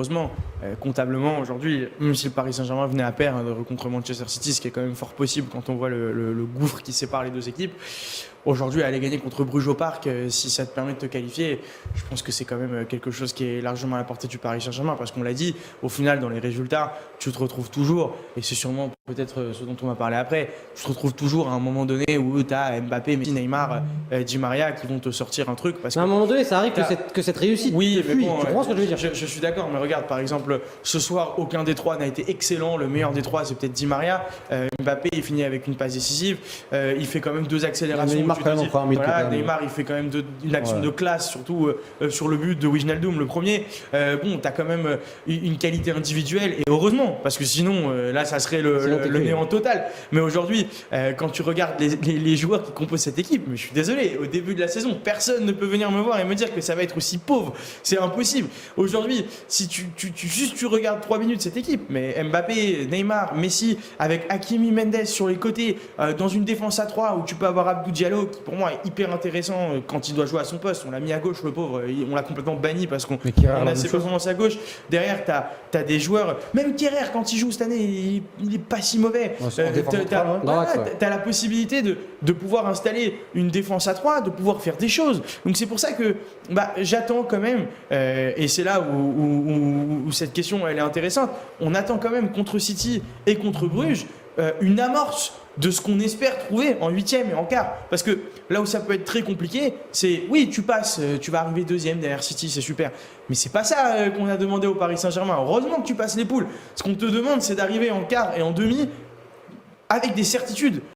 heureusement, comptablement aujourd'hui, même si le Paris Saint-Germain venait à perdre contre Manchester City, ce qui est quand même fort possible quand on voit le gouffre qui sépare les deux équipes, aujourd'hui aller gagner contre Bruges au Parc, si ça te permet de te qualifier, je pense que c'est quand même quelque chose qui est largement à la portée du Paris Saint-Germain, parce qu'on l'a dit, au final dans les résultats, tu te retrouves toujours, et c'est sûrement peut-être ce dont on va parler après, tu te retrouves toujours à un moment donné où tu as Mbappé, Messi, Neymar, Di Maria qui vont te sortir un truc. Parce mais à un moment donné, ça arrive que cette réussite oui, te fuit. Tu comprends ce que je veux dire? Je suis d'accord, mais regarde, par exemple, ce soir, aucun des trois n'a été excellent. Le meilleur des trois, c'est peut-être Di Maria. Mbappé, il finit avec une passe décisive. Il fait quand même 2 accélérations. Neymar, quand même, encore un voilà, Neymar, il fait quand même une action de classe, surtout sur le but de Wijnaldum, le premier. Bon, tu as quand même une qualité individuelle, et heureusement, parce que sinon, là, ça serait le néant total. Mais aujourd'hui, quand tu regardes les joueurs qui composent cette équipe, mais je suis désolé, au début de la saison, personne ne peut venir me voir et me dire que ça va être aussi pauvre. C'est impossible. Aujourd'hui, si tu regardes 3 minutes cette équipe, mais Mbappé, Neymar, Messi, avec Hakimi, Mendes sur les côtés, dans une défense à 3 où tu peux avoir Abdou Diallo, qui pour moi est hyper intéressant quand il doit jouer à son poste. On l'a mis à gauche, le pauvre, on l'a complètement banni parce qu'on a ses performances à gauche. Derrière, tu as des joueurs, même Kerrer, quand il joue cette année, il est pas si mauvais. Tu as la possibilité de pouvoir installer une défense à 3, de pouvoir faire des choses. Donc c'est pour ça que j'attends quand même, et c'est là où cette question elle est intéressante, on attend quand même contre City et contre Bruges une amorce de ce qu'on espère trouver en 8e et en quart. Parce que là où ça peut être très compliqué, c'est oui, tu passes, tu vas arriver 2e derrière City, c'est super. Mais c'est pas ça qu'on a demandé au Paris Saint-Germain. Heureusement que tu passes les poules. Ce qu'on te demande, c'est d'arriver en quart et en demi avec des certitudes.